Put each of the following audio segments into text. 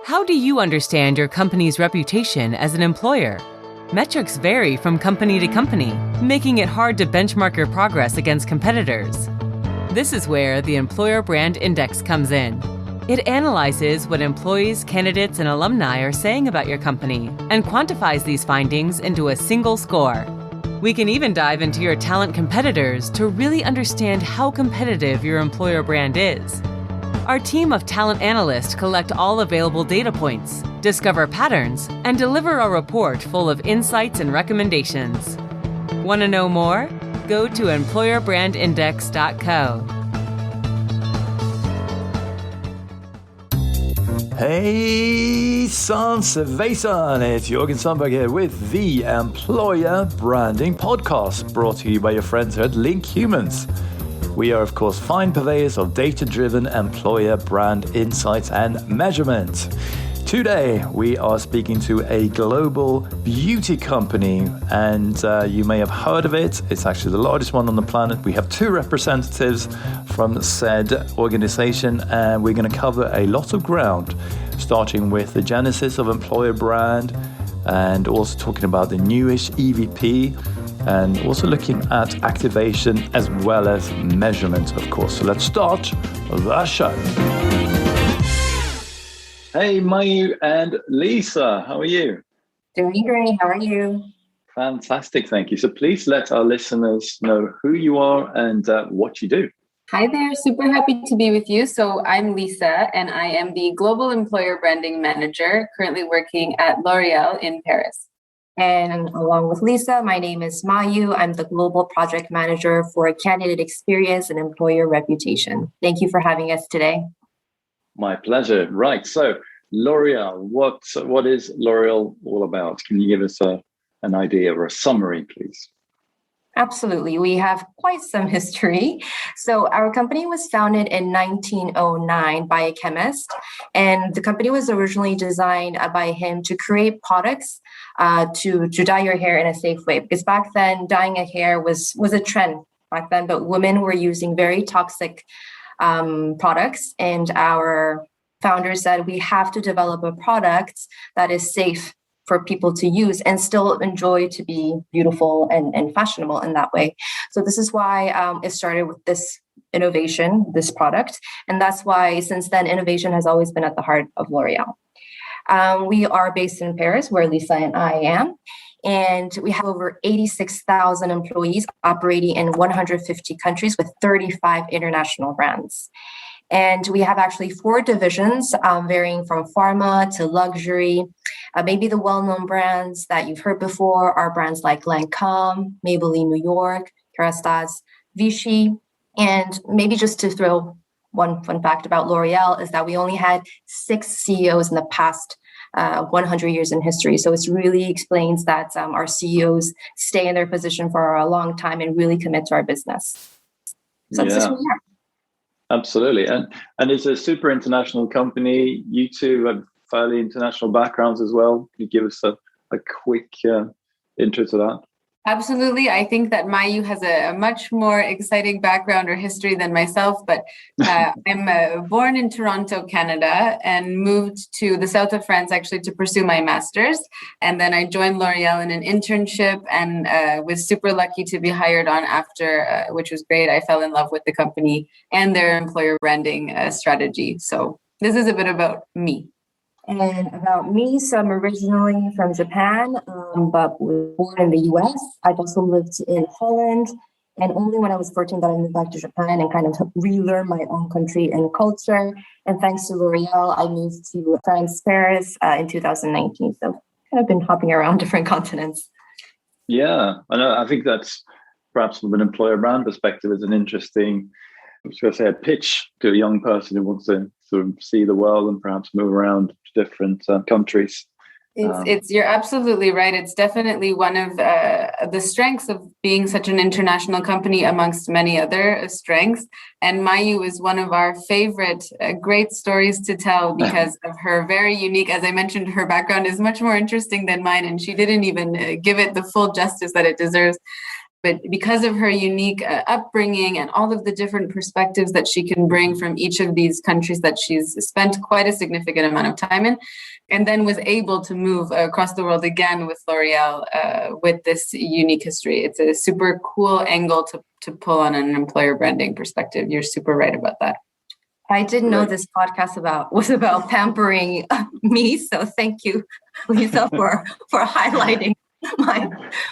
How do you understand your company's reputation as an employer? Metrics vary from company to company, making it hard to benchmark your progress against competitors. This is where the Employer Brand Index comes in. It analyzes what employees, candidates, and alumni are saying about your company and quantifies these findings into a single score. We can even dive into your talent competitors to really understand how competitive your employer brand is. Our team of talent analysts collect all available data points, discover patterns, and deliver a report full of insights and recommendations. Want to know more? Go to employerbrandindex.co. Hey, Sansevesan, it's Jürgen Sandberg here with the Employer Branding Podcast, brought to you by your friends here at Link Humans. We are, of course, fine purveyors of data-driven employer brand insights and measurement. Today, we are speaking to a global beauty company, and you may have heard of it. It's actually the largest one on the planet. We have 2 representatives from said organization, and we're going to cover a lot of ground, starting with the genesis of employer brand, and also talking about the newish EVP, and also looking at activation as well as measurement, of course. So let's start the show. Hey, Mayu and Lisa, how are you? Doing great. How are you? Fantastic, thank you. So please let our listeners know who you are and what you do. Hi there. Super happy to be with you. So I'm Lisa, and I am the Global Employer Branding Manager, currently working at L'Oreal in Paris. And along with Lisa, my name is Mayu. I'm the Global Project Manager for Candidate Experience and Employer Reputation. Thank you for having us today. My pleasure. Right. So L'Oreal, what is L'Oreal all about? Can you give us an idea or a summary, please? Absolutely. We have quite some history. So our company was founded in 1909 by a chemist, and the company was originally designed by him to create products to dye your hair in a safe way. Because back then, dyeing a hair was a trend back then, but women were using very toxic products, and our founders said we have to develop a product that is safe for people to use and still enjoy to be beautiful and fashionable in that way. So this is why it started with this innovation, this product. And that's why since then, innovation has always been at the heart of L'Oreal. We are based in Paris, where Lisa and I am. And we have over 86,000 employees operating in 150 countries with 35 international brands. And we have actually 4 divisions, varying from pharma to luxury. Maybe the well-known brands that you've heard before are brands like Lancôme, Maybelline New York, Kerastase, Vichy. And maybe just to throw one fun fact about L'Oreal is that we only had 6 CEOs in the past 100 years in history. So it really explains that our CEOs stay in their position for a long time and really commit to our business. So that's just who we are. Absolutely. And it's a super international company. You two have fairly international backgrounds as well. Can you give us a quick intro to that? Absolutely. I think that Mayu has a much more exciting background or history than myself, but I'm born in Toronto, Canada, and moved to the south of France actually to pursue my master's. And then I joined L'Oreal in an internship and was super lucky to be hired on after, which was great. I fell in love with the company and their employer branding strategy. So this is a bit about me. And about me, so I'm originally from Japan, but was born in the US. I've also lived in Holland, and only when I was 14 that I moved back to Japan and kind of relearn my own country and culture. And thanks to L'Oreal, I moved to France, Paris in 2019. So kind of been hopping around different continents. Yeah, I think that's perhaps from an employer brand perspective is an interesting, I was going to say, a pitch to a young person who wants to sort of see the world and perhaps move around to different countries. You're absolutely right. It's definitely one of the strengths of being such an international company amongst many other strengths. And Mayu is one of our favorite great stories to tell because of her very unique, as I mentioned, her background is much more interesting than mine, and she didn't even give it the full justice that it deserves. But because of her unique upbringing and all of the different perspectives that she can bring from each of these countries that she's spent quite a significant amount of time in, and then was able to move across the world again with L'Oreal with this unique history. It's a super cool angle to pull on an employer branding perspective. You're super right about that. I didn't know this podcast was about pampering me. So thank you, Lisa, for highlighting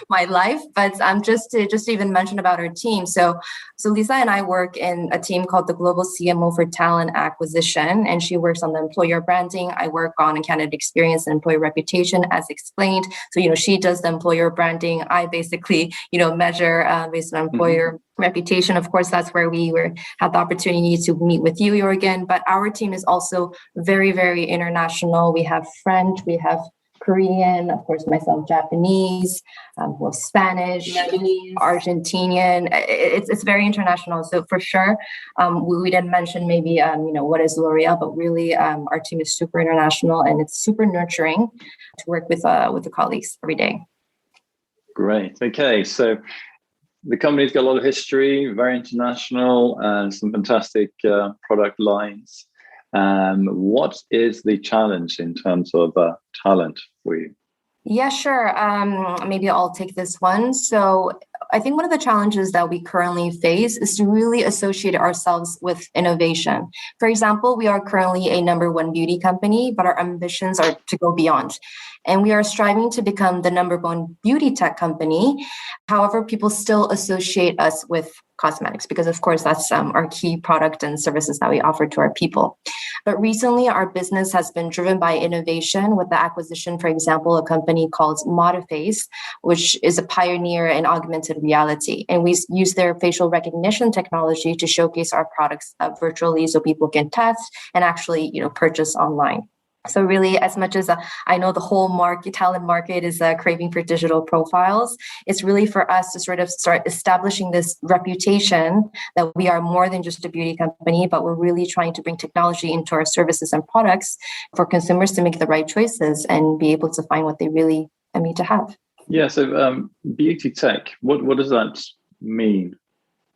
my life. But just to even mention about our team. So Lisa and I work in a team called the Global CMO for Talent Acquisition, and she works on the employer branding. I work on candidate experience and employer reputation, as explained. So she does the employer branding. I basically measure based on employer reputation. Of course, that's where we had the opportunity to meet with you, Jorgen. But our team is also very, very international. We have French, we have Korean, of course, myself, Japanese, Spanish, Lebanese, Argentinian. It's very international. So for sure, we didn't mention maybe, what is L'Oreal, but really our team is super international, and it's super nurturing to work with the colleagues every day. Great. Okay. So the company's got a lot of history, very international, and some fantastic product lines. What is the challenge in terms of talent for you? Yeah, sure. Maybe I'll take this one. So I think one of the challenges that we currently face is to really associate ourselves with innovation. For example, we are currently a number one beauty company, but our ambitions are to go beyond. And we are striving to become the number one beauty tech company. However, people still associate us with cosmetics because, of course, that's our key product and services that we offer to our people. But recently, our business has been driven by innovation with the acquisition, for example, a company called Modiface, which is a pioneer in augmented reality. And we use their facial recognition technology to showcase our products virtually so people can test and actually, purchase online. So really, as much as I know the whole talent market is craving for digital profiles, it's really for us to sort of start establishing this reputation that we are more than just a beauty company, but we're really trying to bring technology into our services and products for consumers to make the right choices and be able to find what they really need to have. Yeah, so beauty tech, what does that mean?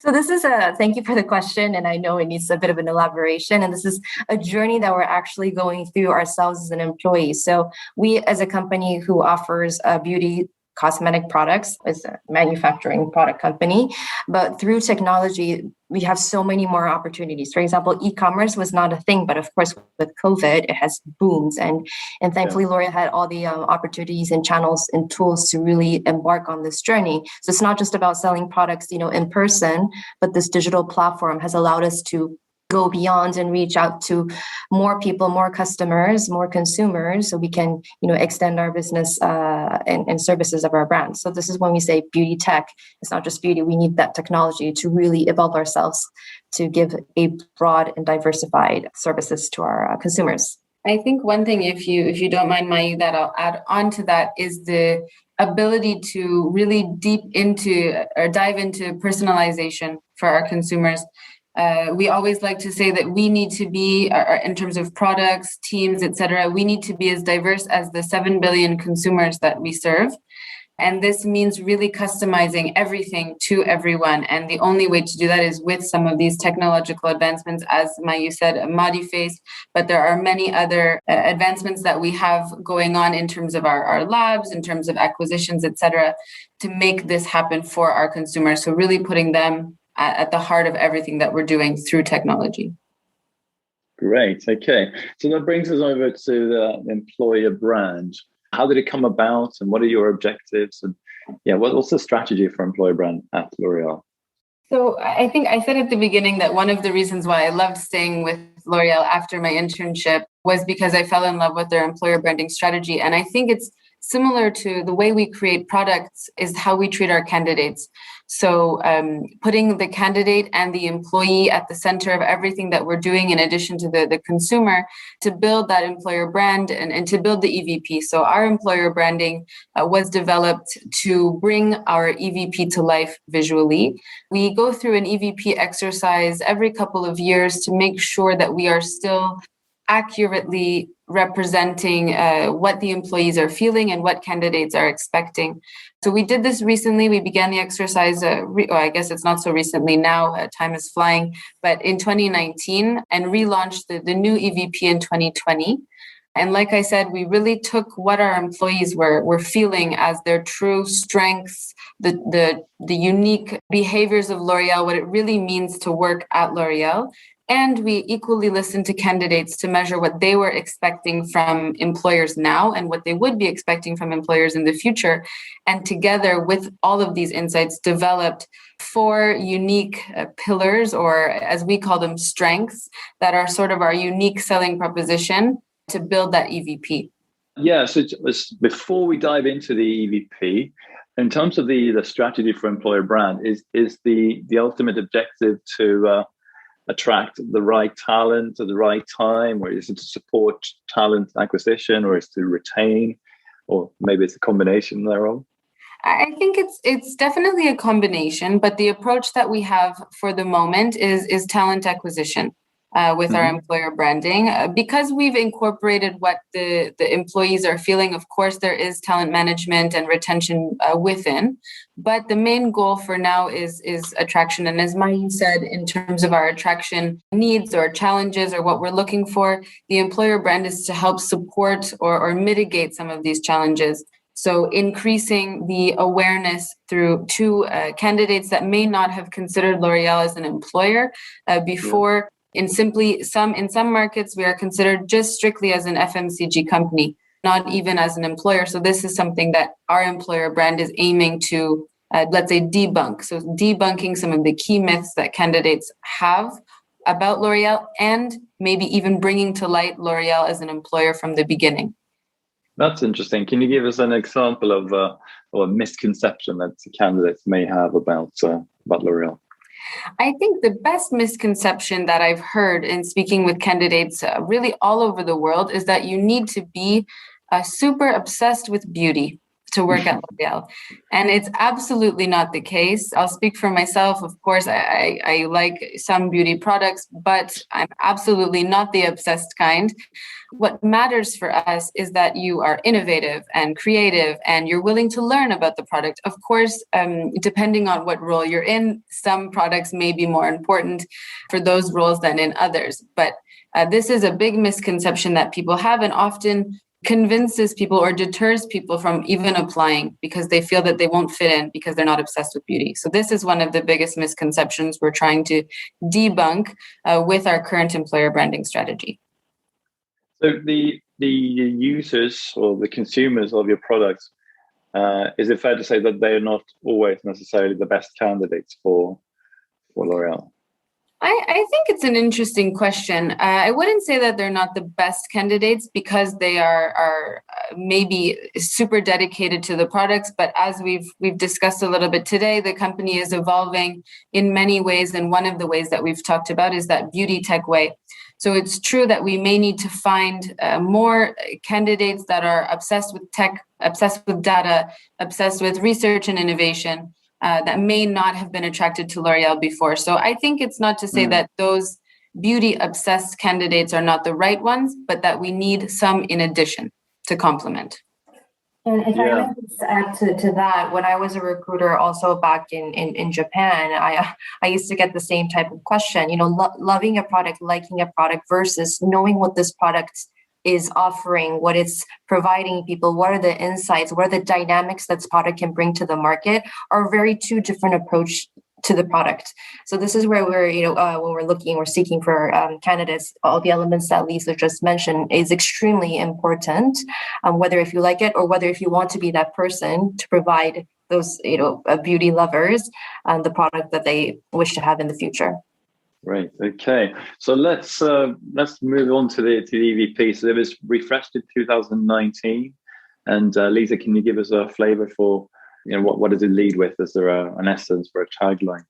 So this is thank you for the question. And I know it needs a bit of an elaboration. And this is a journey that we're actually going through ourselves as an employee. So we, as a company who offers beauty cosmetic products, is a manufacturing product company, but through technology, we have so many more opportunities. For example, e-commerce was not a thing, but of course, with COVID, it has boomed. And thankfully, L'Oreal had all the opportunities and channels and tools to really embark on this journey. So it's not just about selling products, in person, but this digital platform has allowed us to go beyond and reach out to more people, more customers, more consumers, so we can, extend our business and services of our brand. So this is when we say beauty tech. It's not just beauty. We need that technology to really evolve ourselves to give a broad and diversified services to our consumers. I think one thing, if you don't mind, Mayu, that I'll add on to that is the ability to really dive into personalization for our consumers. We always like to say that we need to be, in terms of products, teams, etc., we need to be as diverse as the 7 billion consumers that we serve. And this means really customizing everything to everyone. And the only way to do that is with some of these technological advancements, as Mayu said, Modiface, but there are many other advancements that we have going on in terms of our labs, in terms of acquisitions, etc., to make this happen for our consumers. So really putting them at the heart of everything that we're doing through technology. Great. Okay. So that brings us over to the employer brand. How did it come about and what are your objectives? And what's the strategy for employer brand at L'Oreal? So I think I said at the beginning that one of the reasons why I loved staying with L'Oreal after my internship was because I fell in love with their employer branding strategy. And I think it's similar to the way we create products is how we treat our candidates. So putting the candidate and the employee at the center of everything that we're doing, in addition to the consumer, to build that employer brand and to build the EVP. So our employer branding was developed to bring our EVP to life visually. We go through an EVP exercise every couple of years to make sure that we are still accurately representing what the employees are feeling and what candidates are expecting. So we did this recently. We began the exercise, I guess it's not so recently now, time is flying, but in 2019, and relaunched the new EVP in 2020. And like I said, we really took what our employees were feeling as their true strengths, the unique behaviors of L'Oréal, what it really means to work at L'Oréal. And we equally listened to candidates to measure what they were expecting from employers now and what they would be expecting from employers in the future. And together with all of these insights, developed 4 unique pillars, or as we call them, strengths, that are sort of our unique selling proposition to build that EVP. Yeah, so before we dive into the EVP, in terms of the strategy for employer brand, is the ultimate objective to attract the right talent at the right time, or is it to support talent acquisition, or is it to retain, or maybe it's a combination thereof? I think it's definitely a combination, but the approach that we have for the moment is talent acquisition with our employer branding. Because we've incorporated what the employees are feeling, of course, there is talent management and retention within, but the main goal for now is attraction. And as Mahi said, in terms of our attraction needs or challenges or what we're looking for, the employer brand is to help support or mitigate some of these challenges. So increasing the awareness through to candidates that may not have considered L'Oréal as an employer before. In some markets, we are considered just strictly as an FMCG company, not even as an employer. So this is something that our employer brand is aiming to, let's say, debunk. So debunking some of the key myths that candidates have about L'Oréal, and maybe even bringing to light L'Oréal as an employer from the beginning. That's interesting. Can you give us an example of a misconception that candidates may have about L'Oréal? I think the best misconception that I've heard in speaking with candidates really all over the world is that you need to be super obsessed with beauty to work at L'Oréal. And it's absolutely not the case. I'll speak for myself. Of course, I like some beauty products, but I'm absolutely not the obsessed kind. What matters for us is that you are innovative and creative and you're willing to learn about the product. Of course, depending on what role you're in, some products may be more important for those roles than in others. But this is a big misconception that people have, and often convinces people or deters people from even applying because they feel that they won't fit in because they're not obsessed with beauty. So this is one of the biggest misconceptions we're trying to debunk with our current employer branding strategy. So the users or the consumers of your products, is it fair to say that they are not always necessarily the best candidates for L'Oréal? I think it's an interesting question. I wouldn't say that they're not the best candidates because they are maybe super dedicated to the products. But as we've discussed a little bit today, the company is evolving in many ways. And one of the ways that we've talked about is that beauty tech way. So it's true that we may need to find more candidates that are obsessed with tech, obsessed with data, obsessed with research and innovation. That may not have been attracted to L'Oréal before. So I think it's not to say that those beauty-obsessed candidates are not the right ones, but that we need some in addition to complement. And if I might just add to that, when I was a recruiter also back in Japan, I used to get the same type of question, loving a product, liking a product versus knowing what this product is offering, what it's providing people, what are the insights, what are the dynamics that this product can bring to the market, are very two different approach to the product. So this is where we're, when we're seeking for candidates, all the elements that Lisa just mentioned is extremely important, whether if you like it or whether if you want to be that person to provide those, beauty lovers the product that they wish to have in the future. Right. Okay. So let's move on to the EVP. So it was refreshed in 2019, and Lisa, can you give us a flavor for what does it lead with? Is there an essence for a tagline?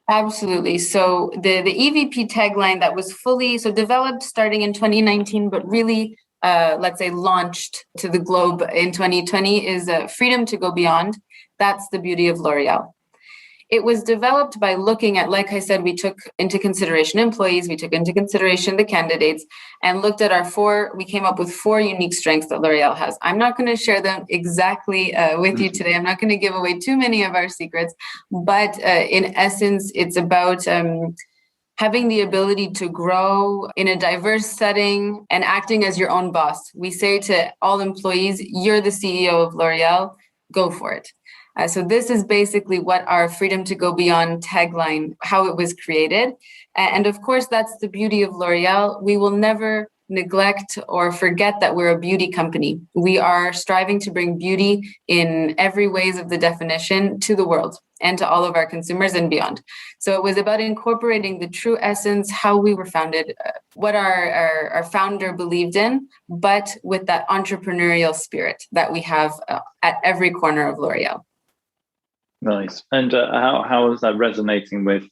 Absolutely. So the EVP tagline that was fully developed starting in 2019, but really let's say launched to the globe in 2020 is freedom to go beyond. That's the beauty of L'Oréal. it was developed by looking at, like I said, we took into consideration employees, we took into consideration the candidates, and looked at we came up with 4 unique strengths that L'Oréal has. I'm not going to share them exactly with you today. I'm not going to give away too many of our secrets, but in essence, it's about having the ability to grow in a diverse setting and acting as your own boss. We say to all employees, you're the CEO of L'Oréal, go for it. So this is basically what our Freedom to Go Beyond tagline, how it was created. And of course, that's the beauty of L'Oréal. We will never neglect or forget that we're a beauty company. We are striving to bring beauty in every ways of the definition to the world and to all of our consumers and beyond. So it was about incorporating the true essence, how we were founded, what our founder believed in, but with that entrepreneurial spirit that we have at every corner of L'Oréal. Nice. And how is that resonating with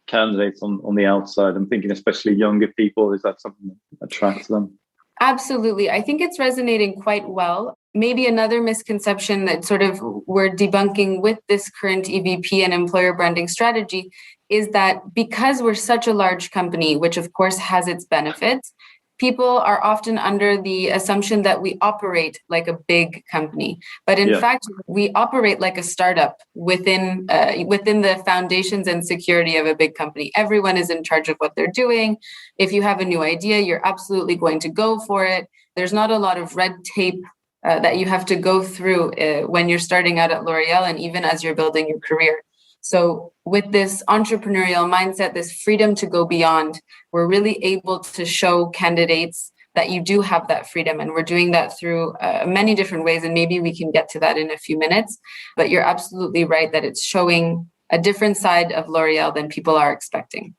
candidates on the outside? I'm thinking especially younger people. Is that something that attracts them? Absolutely. I think it's resonating quite well. Maybe another misconception that sort of we're debunking with this current EVP and employer branding strategy is that because we're such a large company, which of course has its benefits, people are often under the assumption that we operate like a big company. But in fact, we operate like a startup within the foundations and security of a big company. Everyone is in charge of what they're doing. If you have a new idea, you're absolutely going to go for it. There's not a lot of red tape that you have to go through when you're starting out at L'Oréal and even as you're building your career. So with this entrepreneurial mindset, this freedom to go beyond, we're really able to show candidates that you do have that freedom. And we're doing that through many different ways. And maybe we can get to that in a few minutes. But you're absolutely right that it's showing a different side of L'Oréal than people are expecting.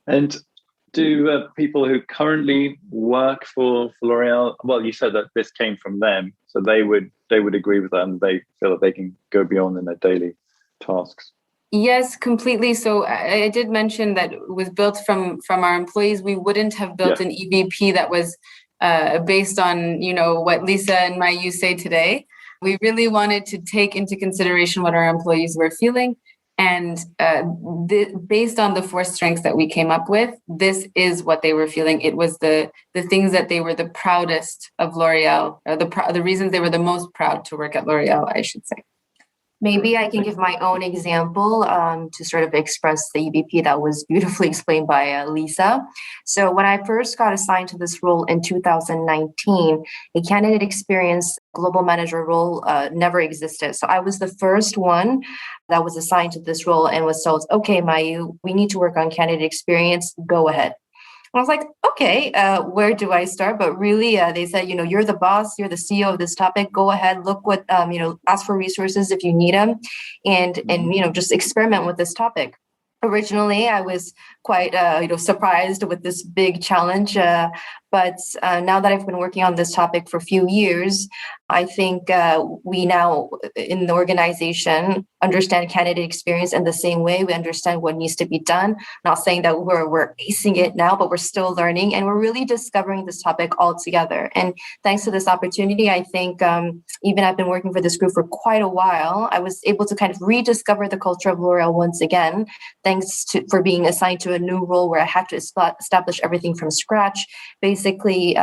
And do people who currently work for L'Oréal, well, you said that this came from them, so they would agree with that and they feel that they can go beyond in their daily tasks? Yes, completely. So I did mention that it was built from our employees. We wouldn't have built an EVP that was based on, what Lisa and Mayu say today. We really wanted to take into consideration what our employees were feeling. And based on the 4 strengths that we came up with, this is what they were feeling. It was the things that they were the proudest of L'Oréal, or the reasons they were the most proud to work at L'Oréal, I should say. Maybe I can give my own example to sort of express the EVP that was beautifully explained by Lisa. So when I first got assigned to this role in 2019, a candidate experience global manager role never existed. So I was the first one that was assigned to this role and was told, okay, Mayu, we need to work on candidate experience. Go ahead. I was like, okay, where do I start? But really, they said, you're the boss, you're the CEO of this topic. Go ahead, look what, ask for resources if you need them, and just experiment with this topic. Originally, I was quite, surprised with this big challenge. But now that I've been working on this topic for a few years, I think we now in the organization understand candidate experience in the same way. We understand what needs to be done. Not saying that we're acing it now, but we're still learning and we're really discovering this topic all together. And thanks to this opportunity, I think even I've been working for this group for quite a while. I was able to kind of rediscover the culture of L'Oréal once again, thanks for being assigned to a new role where I had to establish everything from scratch. Basically,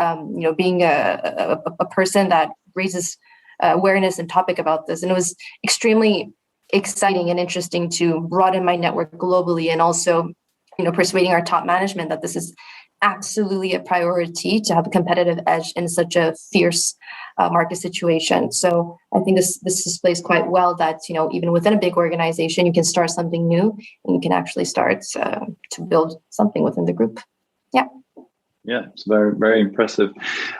being a person that raises awareness and topic about this. And it was extremely exciting and interesting to broaden my network globally and also, persuading our top management that this is absolutely a priority to have a competitive edge in such a fierce market situation. So I think this displays quite well that, even within a big organization, you can start something new and you can actually start to build something within the group. Yeah. Yeah, it's very, very impressive.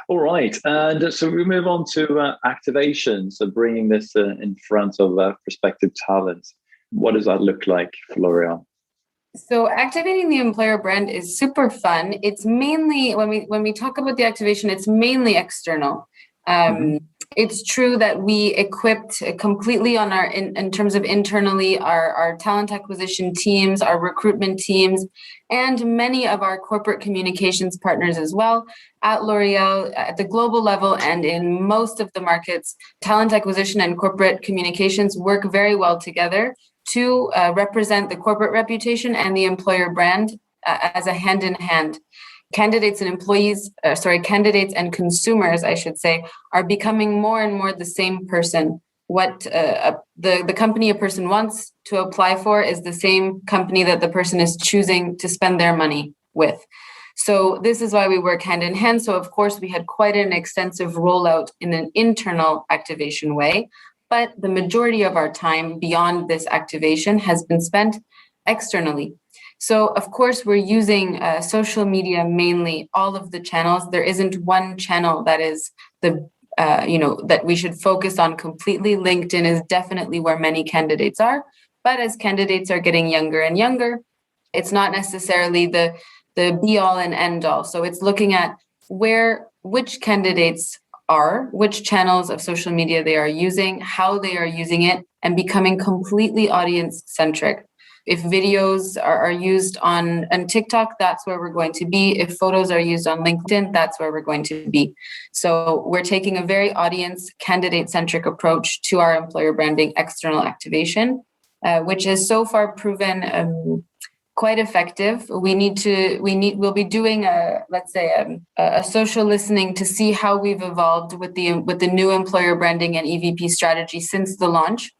All right. And so we move on to activation. So bringing this in front of prospective talent. What does that look like for L'Oréal? So activating the employer brand is super fun. It's mainly, when we talk about the activation, it's mainly external. It's true that we equipped completely on in terms of internally our talent acquisition teams, our recruitment teams, and many of our corporate communications partners as well. At L'Oréal, at the global level and in most of the markets, talent acquisition and corporate communications work very well together. to represent the corporate reputation and the employer brand as a hand in hand. Candidates and consumers, I should say, are becoming more and more the same person. What the company a person wants to apply for is the same company that the person is choosing to spend their money with. So this is why we work hand in hand. So of course, we had quite an extensive rollout in an internal activation way, but the majority of our time beyond this activation has been spent externally. So, of course, we're using social media mainly, all of the channels. There isn't one channel that is that we should focus on completely. LinkedIn is definitely where many candidates are. But as candidates are getting younger and younger, it's not necessarily the be all and end all. So it's looking at which candidates are, which channels of social media they are using, how they are using it, and becoming completely audience centric. If videos are used on TikTok, that's where we're going to be. If photos are used on LinkedIn, that's where we're going to be. So we're taking a very audience candidate-centric approach to our employer branding external activation, which has so far proven quite effective. We'll be doing a social listening to see how we've evolved with the new employer branding and EVP strategy since the launch.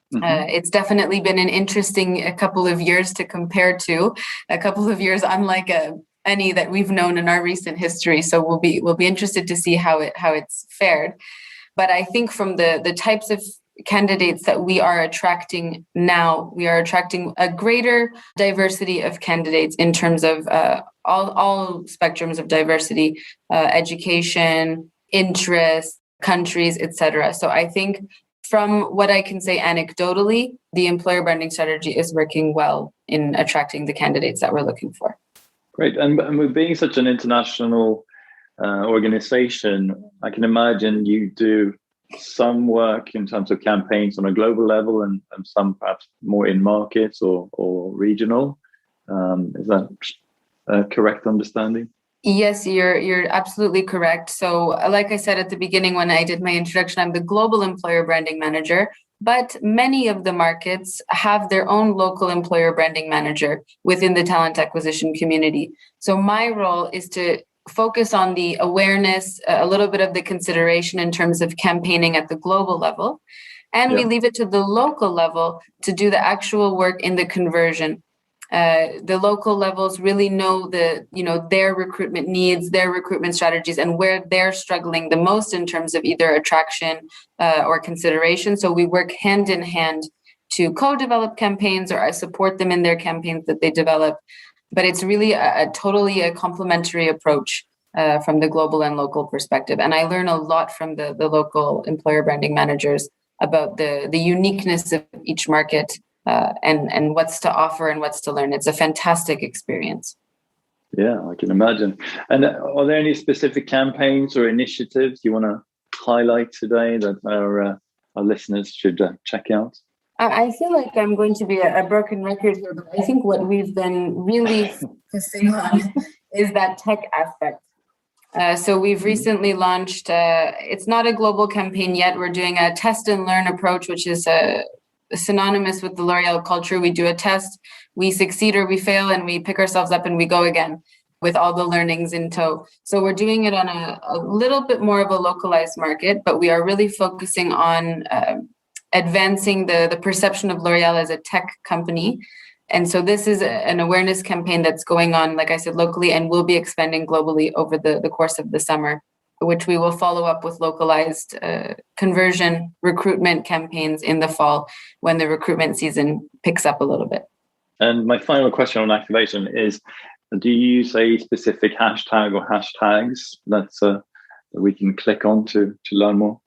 It's definitely been an interesting couple of years to compare to, a couple of years unlike any that we've known in our recent history. So we'll be interested to see how it's fared. But I think from the types of candidates that we are attracting now, we are attracting a greater diversity of candidates in terms of all spectrums of diversity, education, interests, countries, etc. So I think from what I can say anecdotally, the employer branding strategy is working well in attracting the candidates that we're looking for. Great. And with being such an international organization, I can imagine you do some work in terms of campaigns on a global level and some perhaps more in markets or regional. Is that a correct understanding? Yes, you're absolutely correct. So like I said at the beginning when I did my introduction, I'm the global employer branding manager, but many of the markets have their own local employer branding manager within the talent acquisition community. So my role is to focus on the awareness, a little bit of the consideration in terms of campaigning at the global level. And we leave it to the local level to do the actual work in the conversion. The local levels really know their recruitment needs, their recruitment strategies, and where they're struggling the most in terms of either attraction or consideration. So we work hand in hand to co-develop campaigns, or I support them in their campaigns that they develop. But it's really a totally complementary approach from the global and local perspective. And I learn a lot from the local employer branding managers about the uniqueness of each market. And what's to offer and what's to learn. It's a fantastic experience. Yeah, I can imagine. And are there any specific campaigns or initiatives you want to highlight today that our listeners should check out? I feel like I'm going to be a broken record here, but I think what we've been really focusing on is that tech aspect. So we've recently launched, it's not a global campaign yet. We're doing a test and learn approach, which is synonymous with the L'Oréal culture. We do a test, we succeed or we fail, and we pick ourselves up and we go again with all the learnings in tow. So we're doing it on a little bit more of a localized market, but we are really focusing on advancing the perception of L'Oréal as a tech company. And so this is an awareness campaign that's going on, like I said, locally, and will be expanding globally over the course of the summer, which we will follow up with localized conversion recruitment campaigns in the fall when the recruitment season picks up a little bit. And my final question on activation is, do you use a specific hashtag or hashtags that we can click on to learn more?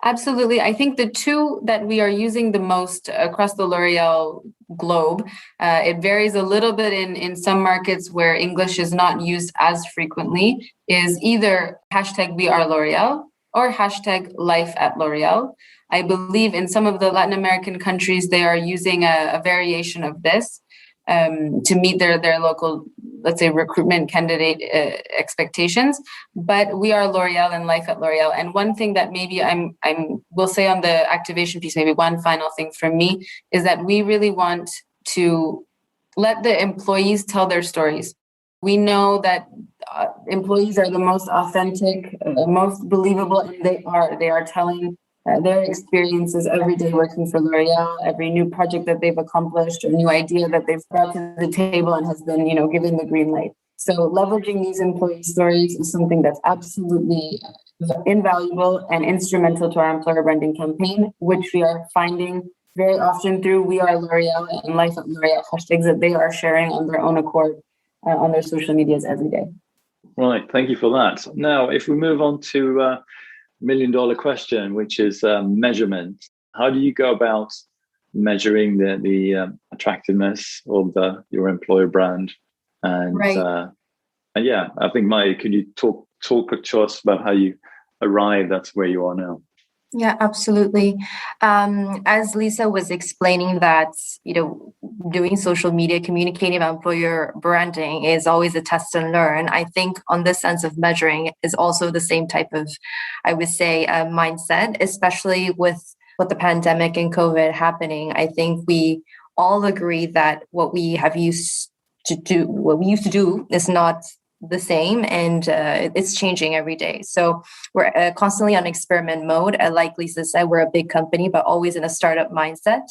Absolutely. I think the two that we are using the most across the L'Oréal globe, it varies a little bit in some markets where English is not used as frequently, is either hashtag We Are L'Oréal or hashtag Life at L'Oréal. I believe in some of the Latin American countries, they are using a variation of this to meet their local let's say, recruitment candidate expectations. But we are L'Oreal and life at L'Oreal. And one thing that maybe will say on the activation piece, maybe one final thing from me, is that we really want to let the employees tell their stories. We know that employees are the most authentic, most believable, and they are telling their experiences every day working for L'Oreal, every new project that they've accomplished or new idea that they've brought to the table and has been, given the green light. So leveraging these employee stories is something that's absolutely invaluable and instrumental to our employer branding campaign, which we are finding very often through We Are L'Oreal and Life at L'Oreal hashtags that they are sharing on their own accord on their social medias every day. Right, thank you for that. Now, if we move on to $1 million question, which is measurement. How do you go about measuring the attractiveness of your employer brand? And Right. Yeah, I think Maya, could you talk to us about how you arrived at where you are now? Yeah, absolutely. As Lisa was explaining that, doing social media, communicating about employer branding is always a test and learn. I think on this sense of measuring is also the same type of, I would say, mindset, especially with the pandemic and COVID happening. I think we all agree that what we used to do is not the same, and it's changing every day. So we're constantly on experiment mode. Like Lisa said, we're a big company, but always in a startup mindset.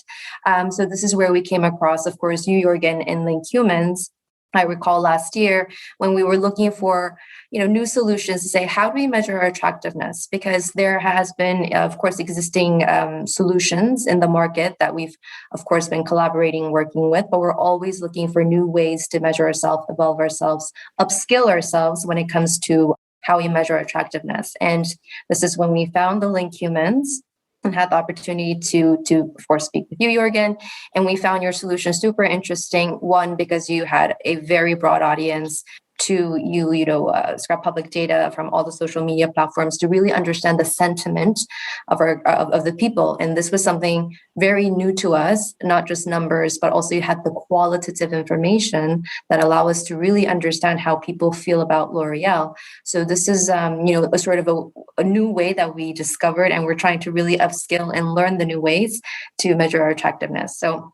So this is where we came across, of course, you, Jorgen, and Link Humans. I recall last year when we were looking for, new solutions to say, how do we measure our attractiveness? Because there has been, of course, existing solutions in the market that we've, of course, been collaborating, working with, but we're always looking for new ways to measure ourselves, evolve ourselves, upskill ourselves when it comes to how we measure attractiveness. And this is when we found the Link Humans and had the opportunity to of course speak with you, Jorgen, and we found your solution super interesting. One, because you had a very broad audience. Two, you scrap public data from all the social media platforms to really understand the sentiment of the people. And this was something very new to us, not just numbers, but also you had the qualitative information that allow us to really understand how people feel about L'Oreal. So this is, a sort of a new way that we discovered, and we're trying to really upskill and learn the new ways to measure our attractiveness. So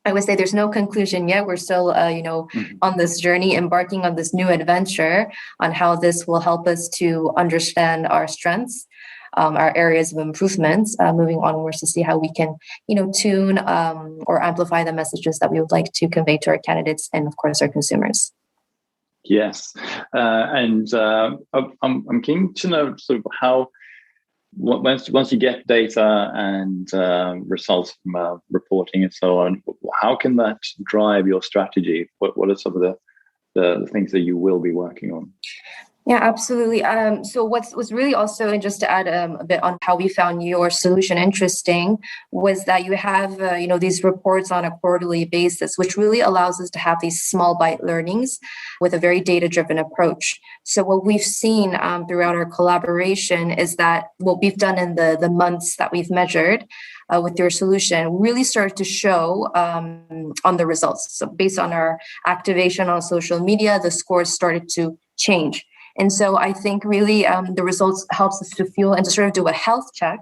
I would say there's no conclusion yet. We're still, on this journey, embarking on this new adventure on how this will help us to understand our strengths, our areas of improvements, moving onwards to see how we can, tune or amplify the messages that we would like to convey to our candidates and, of course, our consumers. Yes, and I'm keen to know sort of how. Once you get data and results from reporting and so on, how can that drive your strategy? What are some of the things that you will be working on? Yeah, absolutely. So what's really also, and just to add a bit on how we found your solution interesting, was that you have, these reports on a quarterly basis, which really allows us to have these small bite learnings with a very data-driven approach. So what we've seen throughout our collaboration is that what we've done in the months that we've measured with your solution really started to show on the results. So based on our activation on social media, the scores started to change. And so I think really the results helps us to feel and to sort of do a health check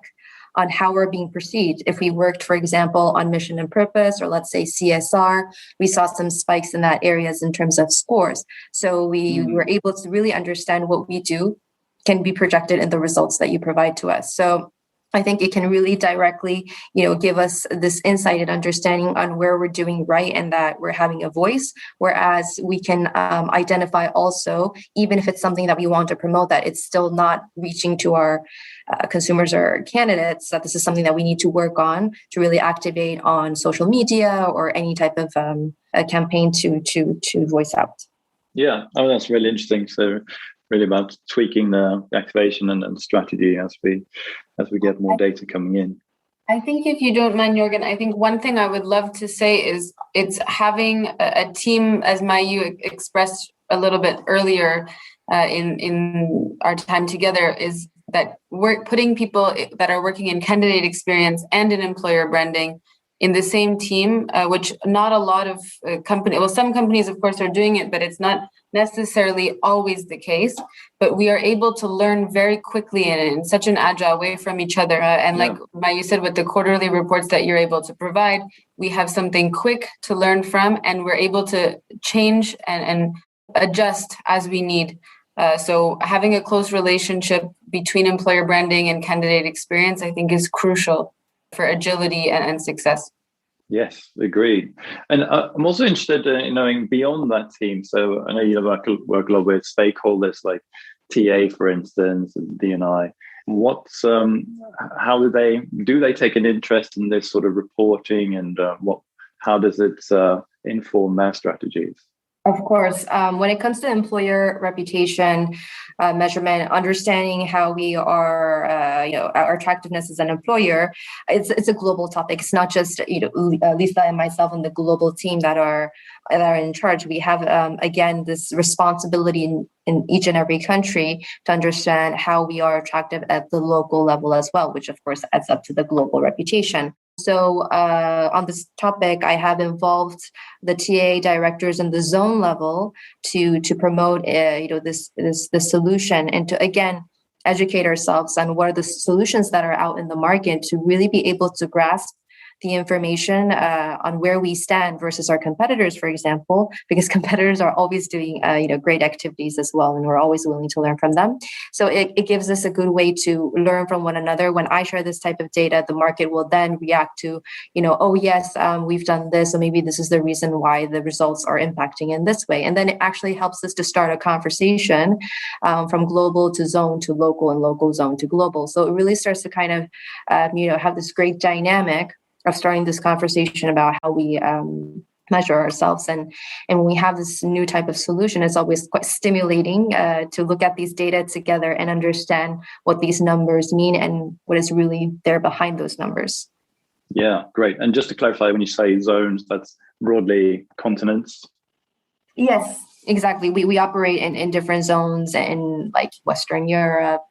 on how we're being perceived. If we worked, for example, on mission and purpose, or let's say CSR, we saw some spikes in that areas in terms of scores. So we were able to really understand what we do can be projected in the results that you provide to us. So I think it can really directly, give us this insight and understanding on where we're doing right and that we're having a voice. Whereas we can identify also, even if it's something that we want to promote, that it's still not reaching to our consumers or candidates, that this is something that we need to work on to really activate on social media or any type of a campaign to voice out. Yeah, that's really interesting. So really about tweaking the activation and the strategy as we get more data coming in. I think if you don't mind, Jorgen, I think one thing I would love to say is it's having a team, as Mayu expressed a little bit earlier in our time together, is that we're putting people that are working in candidate experience and in employer branding in the same team, which not a lot of some companies, of course, are doing it, but it's not necessarily always the case. But we are able to learn very quickly and in such an agile way from each other. Like Mayu said, with the quarterly reports that you're able to provide, we have something quick to learn from, and we're able to change and adjust as we need. So having a close relationship between employer branding and candidate experience, I think, is crucial for agility and success. Yes, agreed. And I'm also interested in knowing beyond that team. So I know you work a lot with stakeholders like TA, for instance, and D&I. How do they take an interest in this sort of reporting, and how does it inform their strategies? Of course. When it comes to employer reputation measurement, understanding how we are, our attractiveness as an employer, it's a global topic. It's not just Lisa and myself and the global team that are in charge. We have again this responsibility in each and every country to understand how we are attractive at the local level as well, which of course adds up to the global reputation. So on this topic, I have involved the TA directors in the zone level to promote this solution, and to again educate ourselves on what are the solutions that are out in the market, to really be able to grasp the information on where we stand versus our competitors, for example, because competitors are always doing great activities as well, and we're always willing to learn from them. So it gives us a good way to learn from one another. When I share this type of data, the market will then react to, oh yes, we've done this, so maybe this is the reason why the results are impacting in this way. And then it actually helps us to start a conversation from global to zone to local, and local zone to global. So it really starts to kind of have this great dynamic of starting this conversation about how we measure ourselves. And when we have this new type of solution, it's always quite stimulating to look at these data together and understand what these numbers mean and what is really there behind those numbers. Yeah, great. And just to clarify, when you say zones, that's broadly continents? Yes, exactly. We operate in different zones in like Western Europe,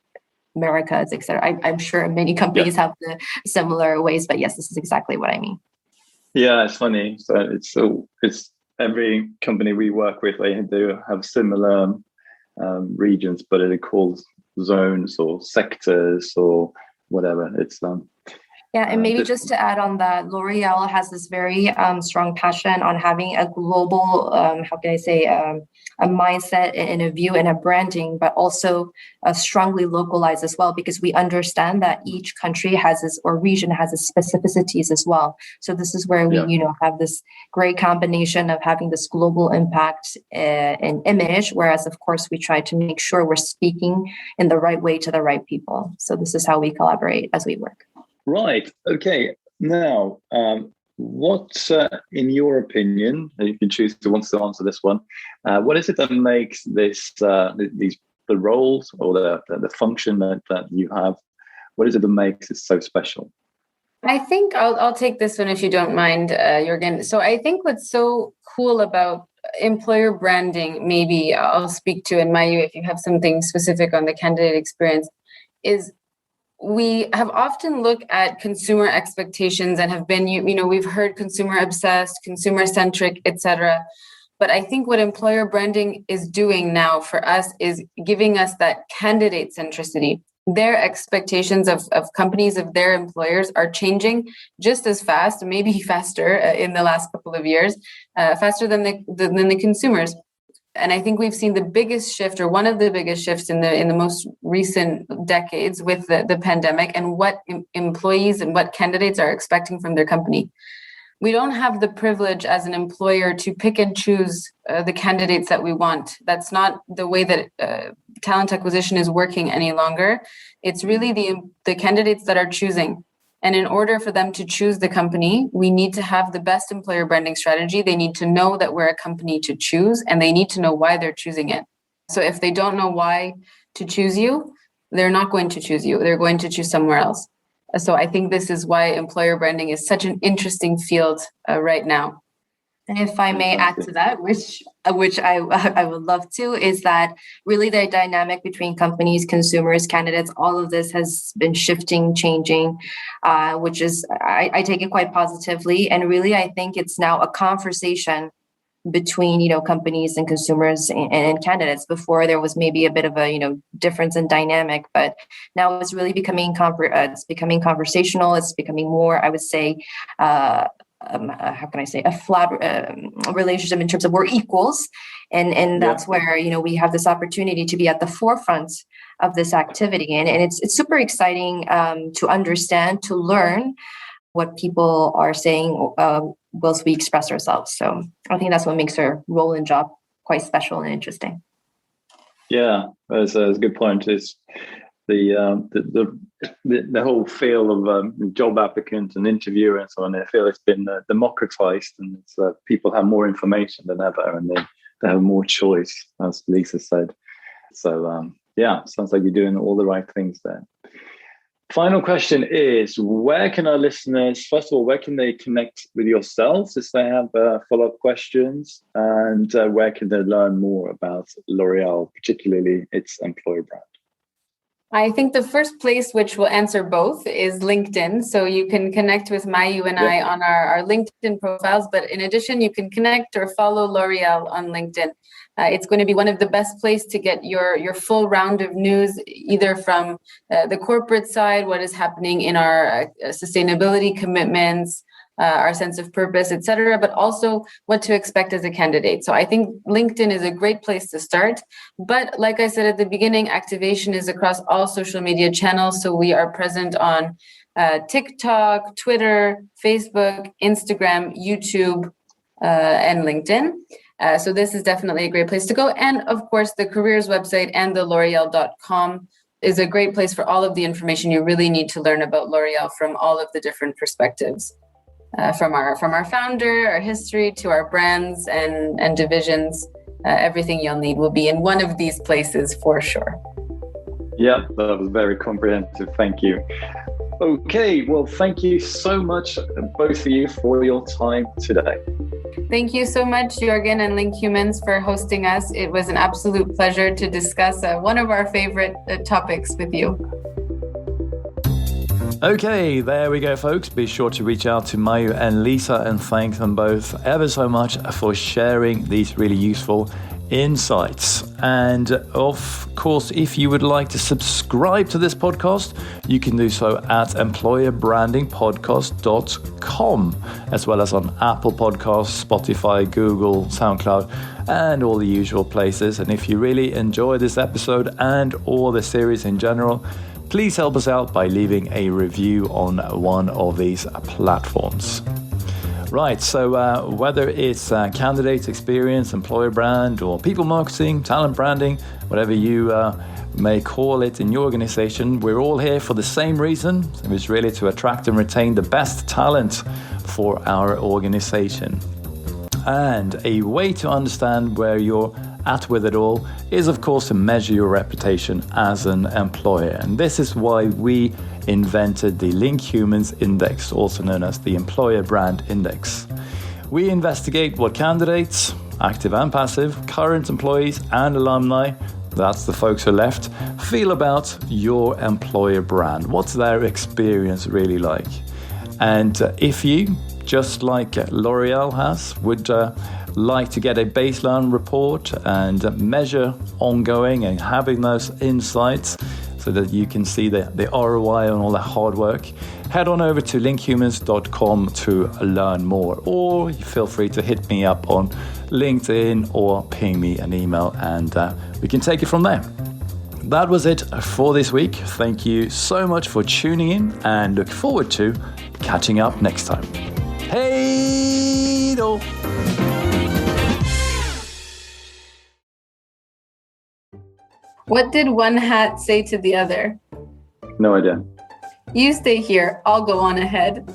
Americas, etc. I'm sure many companies have the similar ways, but yes, this is exactly what I mean. Yeah, it's funny. So it's every company we work with, they do have similar regions, but it calls zones or sectors or whatever. It's yeah, and maybe just to add on that, L'Oreal has this very strong passion on having a global, a mindset and a view and a branding, but also strongly localized as well, because we understand that each country has its, or region has its specificities as well. So this is where we, have this great combination of having this global impact and image, whereas of course we try to make sure we're speaking in the right way to the right people. So this is how we collaborate as we work. Right. Okay. Now, what, in your opinion, you can choose who wants to answer this one. What is it that makes this, the roles or the function that you have? What is it that makes it so special? I think I'll take this one if you don't mind, Jürgen. So I think what's so cool about employer branding, maybe I'll speak to, and Mayu, if you have something specific on the candidate experience, is we have often looked at consumer expectations and have been, we've heard consumer obsessed, consumer centric, etc. But I think what employer branding is doing now for us is giving us that candidate centricity. Their expectations of companies, of their employers, are changing just as fast, maybe faster in the last couple of years, faster than the consumers. And I think we've seen the biggest shift, or one of the biggest shifts in the most recent decades with the pandemic, and what employees and what candidates are expecting from their company. We don't have the privilege as an employer to pick and choose the candidates that we want. That's not the way that talent acquisition is working any longer. It's really the candidates that are choosing. And in order for them to choose the company, we need to have the best employer branding strategy. They need to know that we're a company to choose, and they need to know why they're choosing it. So if they don't know why to choose you, they're not going to choose you. They're going to choose somewhere else. So I think this is why employer branding is such an interesting field right now. And if I may add to that, which I would love to, is that really the dynamic between companies, consumers, candidates, all of this has been shifting, changing, which is I take it quite positively. And really, I think it's now a conversation between companies and consumers and candidates. Before there was maybe a bit of a difference in dynamic, but now it's really becoming conversational. It's becoming more, I would say, how can I say, a flat relationship in terms of we're equals, and that's where we have this opportunity to be at the forefront of this activity, and it's super exciting to understand, to learn what people are saying whilst we express ourselves. So I think that's what makes our role and job quite special and interesting. Yeah, that's a good point. Is the whole feel of job applicants and interviewer and so on. I feel it's been democratized, and it's, people have more information than ever, and they have more choice, as Lisa said. So sounds like you're doing all the right things there. Final question is, where can our listeners, first of all, where can they connect with yourselves if they have follow-up questions, and where can they learn more about L'Oréal, particularly its employer brand? I think the first place which will answer both is LinkedIn. So you can connect with Mayu and I on our LinkedIn profiles. But in addition, you can connect or follow L'Oréal on LinkedIn. It's going to be one of the best places to get your full round of news, either from the corporate side, what is happening in our sustainability commitments, our sense of purpose, etc., but also what to expect as a candidate. So I think LinkedIn is a great place to start. But like I said at the beginning, activation is across all social media channels. So we are present on TikTok, Twitter, Facebook, Instagram, YouTube, and LinkedIn. So this is definitely a great place to go. And of course, the careers website and the L'Oreal.com is a great place for all of the information you really need to learn about L'Oréal from all of the different perspectives. From our founder, our history, to our brands and divisions. Everything you'll need will be in one of these places for sure. Yeah, that was very comprehensive. Thank you. Okay, well, thank you so much, both of you, for your time today. Thank you so much, Jorgen and Link Humans, for hosting us. It was an absolute pleasure to discuss one of our favorite topics with you. Okay, there we go, folks. Be sure to reach out to Mayu and Lisa and thank them both ever so much for sharing these really useful insights. And of course, if you would like to subscribe to this podcast, you can do so at employerbrandingpodcast.com, as well as on Apple Podcasts, Spotify, Google, SoundCloud, and all the usual places. And if you really enjoy this episode and or the series in general, please help us out by leaving a review on one of these platforms. Right, so whether it's candidate experience, employer brand, or people marketing, talent branding, whatever you may call it in your organization, we're all here for the same reason. It was really to attract and retain the best talent for our organization. And a way to understand where you're at with it all is, of course, to measure your reputation as an employer. And this is why we invented the Link Humans Index, also known as the Employer Brand Index. We investigate what candidates, active and passive, current employees and alumni, that's the folks who left, feel about your employer brand. What's their experience really like? And if you, just like L'Oréal has, would like to get a baseline report and measure ongoing and having those insights so that you can see the ROI on all that hard work, head on over to linkhumans.com to learn more, or feel free to hit me up on LinkedIn or ping me an email and we can take it from there. That was it for this week. Thank you so much for tuning in and look forward to catching up next time. Hey do! What did one hat say to the other? No idea. You stay here, I'll go on ahead.